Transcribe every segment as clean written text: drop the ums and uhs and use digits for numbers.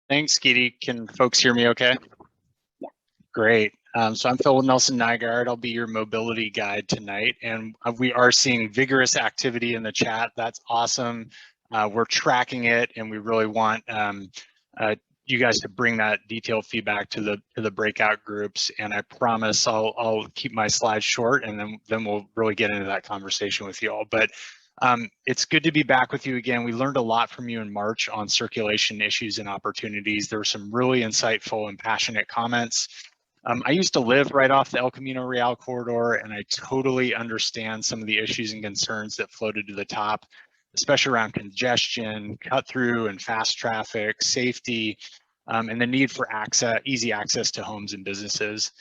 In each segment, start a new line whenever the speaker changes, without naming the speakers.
Thanks, Geety. Can folks hear me okay?
Yeah.
Great. So I'm Phil Nelson Nygaard. I'll be your mobility guide tonight. And we are seeing vigorous activity in the chat. That's awesome. We're tracking it, and we really want you guys to bring that detailed feedback to the breakout groups. And I promise I'll keep my slides short, and then we'll really get into that conversation with you all. But it's good to be back with you again. We learned a lot from you in March on circulation issues and opportunities. There were some really insightful and passionate comments. I used to live right off the El Camino Real corridor, and I totally understand some of the issues and concerns that floated to the top, especially around congestion, cut through and fast traffic, safety, and the need for easy access to homes and businesses.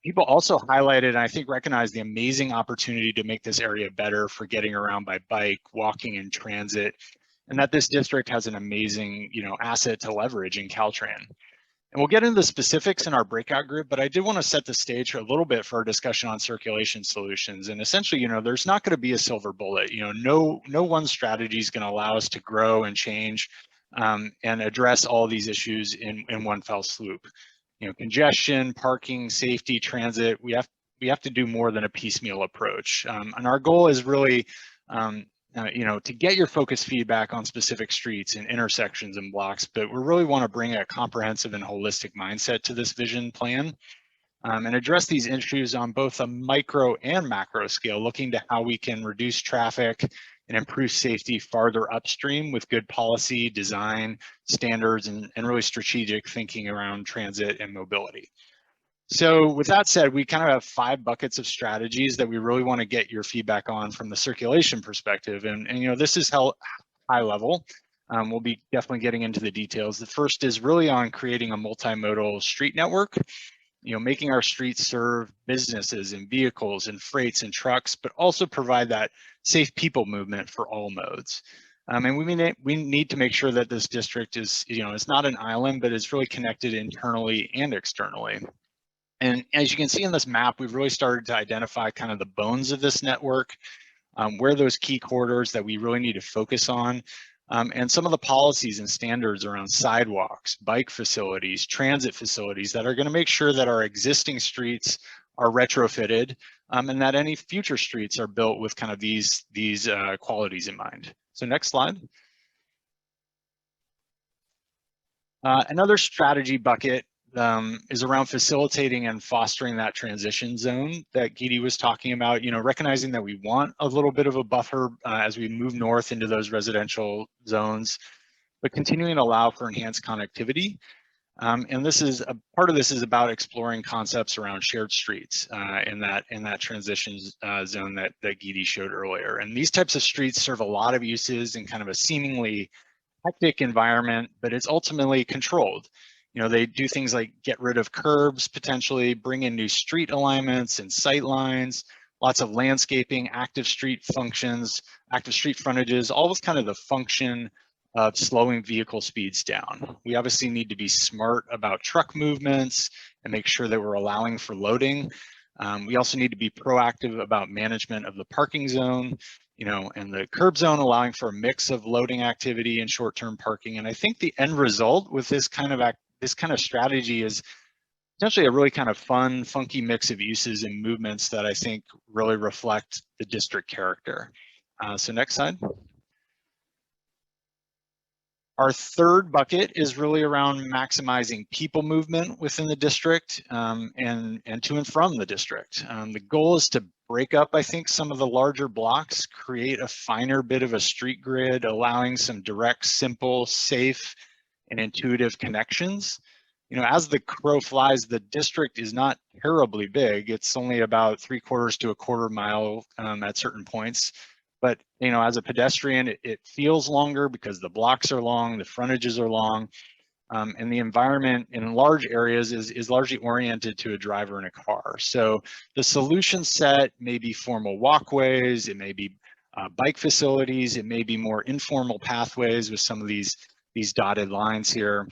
People also highlighted, and I think recognized the amazing opportunity to make this area better for getting around by bike, walking, and transit, and that this district has an amazing, asset to leverage in Caltrans. And we'll get into the specifics in our breakout group, but I did want to set the stage a little bit for our discussion on circulation solutions. And essentially, there's not going to be a silver bullet. No one strategy is going to allow us to grow and change and address all these issues in one fell swoop. Congestion, parking, safety, transit, we have to do more than a piecemeal approach. And our goal is really to get your focused feedback on specific streets and intersections and blocks, but we really want to bring a comprehensive and holistic mindset to this vision plan and address these issues on both a micro and macro scale, looking to how we can reduce traffic and improve safety farther upstream with good policy, design, standards, and really strategic thinking around transit and mobility. So with that said, we kind of have 5 buckets of strategies that we really want to get your feedback on from the circulation perspective. And this is high level. We'll be definitely getting into the details. The first is really on creating a multimodal street network, making our streets serve businesses and vehicles and freights and trucks, but also provide that safe people movement for all modes. And we need to make sure that this district is, it's not an island, but it's really connected internally and externally. And as you can see in this map, we've really started to identify kind of the bones of this network, where those key corridors that we really need to focus on, and some of the policies and standards around sidewalks, bike facilities, transit facilities that are going to make sure that our existing streets are retrofitted and that any future streets are built with kind of these qualities in mind. So next slide. Another strategy bucket is around facilitating and fostering that transition zone that Geety was talking about, recognizing that we want a little bit of a buffer as we move north into those residential zones, but continuing to allow for enhanced connectivity. And this is a part of this is about exploring concepts around shared streets in that transition zone that Geety showed earlier. And these types of streets serve a lot of uses in kind of a seemingly hectic environment, but it's ultimately controlled. They do things like get rid of curbs, potentially bring in new street alignments and sight lines, lots of landscaping, active street functions, active street frontages, all with kind of the function of slowing vehicle speeds down. We obviously need to be smart about truck movements and make sure that we're allowing for loading. We also need to be proactive about management of the parking zone, and the curb zone, allowing for a mix of loading activity and short-term parking. And I think the end result with this kind of strategy is essentially a really kind of fun, funky mix of uses and movements that I think really reflect the district character. So next slide. Our third bucket is really around maximizing people movement within the district and to and from the district. The goal is to break up, I think, some of the larger blocks, create a finer bit of a street grid, allowing some direct, simple, safe, and intuitive connections. As the crow flies, the district is not terribly big. It's only about 3/4 to a quarter mile at certain points. But, as a pedestrian, it feels longer because the blocks are long, the frontages are long, and the environment in large areas is largely oriented to a driver in a car. So the solution set may be formal walkways, it may be bike facilities, it may be more informal pathways with some of these dotted lines here.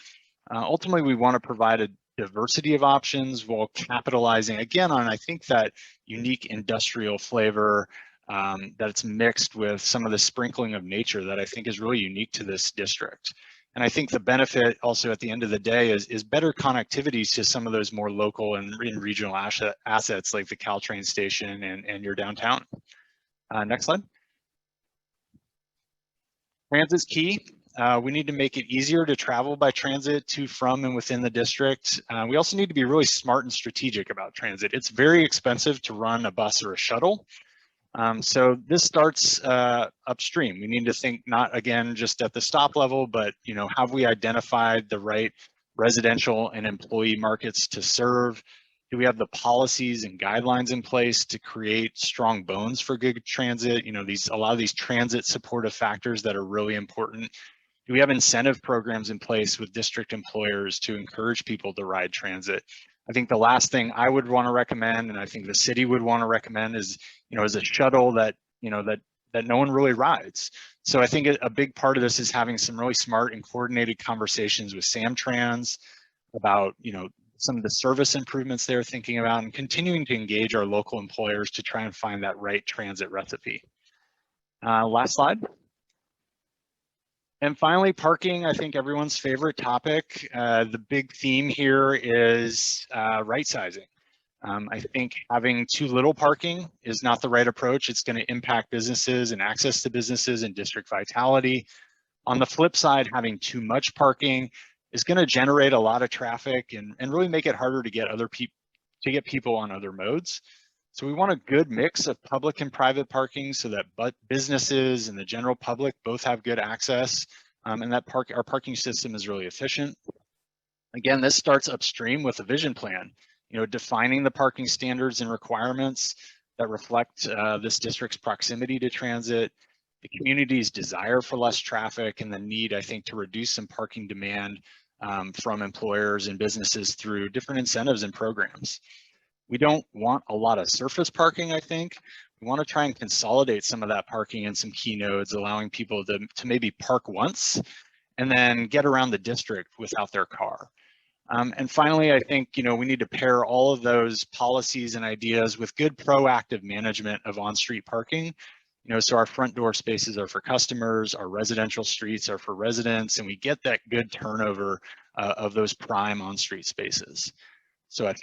Ultimately, we want to provide a diversity of options while capitalizing, again, on, I think, that unique industrial flavor that it's mixed with some of the sprinkling of nature that I think is really unique to this district. And I think the benefit also at the end of the day is better connectivity to some of those more local and regional assets like the Caltrain station and your downtown. Next slide. Transit's key. We need to make it easier to travel by transit to, from, and within the district. We also need to be really smart and strategic about transit. It's very expensive to run a bus or a shuttle. So this starts upstream. We need to think not, again, just at the stop level, but have we identified the right residential and employee markets to serve? Do we have the policies and guidelines in place to create strong bones for good transit? A lot of these transit supportive factors that are really important. Do we have incentive programs in place with district employers to encourage people to ride transit? I think the last thing I would want to recommend, and I think the city would want to recommend, is a shuttle that that no one really rides. So I think a big part of this is having some really smart and coordinated conversations with Samtrans about some of the service improvements they're thinking about, and continuing to engage our local employers to try and find that right transit recipe. Last slide. And finally, parking, I think everyone's favorite topic. The big theme here is right sizing. I think having too little parking is not the right approach. It's going to impact businesses and access to businesses and district vitality. On the flip side, having too much parking is going to generate a lot of traffic and really make it harder to get people on other modes. So we want a good mix of public and private parking so that businesses and the general public both have good access, and that our parking system is really efficient. Again, this starts upstream with a vision plan, defining the parking standards and requirements that reflect this district's proximity to transit, the community's desire for less traffic, and the need, I think, to reduce some parking demand from employers and businesses through different incentives and programs. We don't want a lot of surface parking, I think. We want to try and consolidate some of that parking in some key nodes, allowing people to maybe park once and then get around the district without their car. And finally, I think we need to pair all of those policies and ideas with good proactive management of on-street parking. So our front door spaces are for customers, our residential streets are for residents, and we get that good turnover of those prime on-street spaces. So I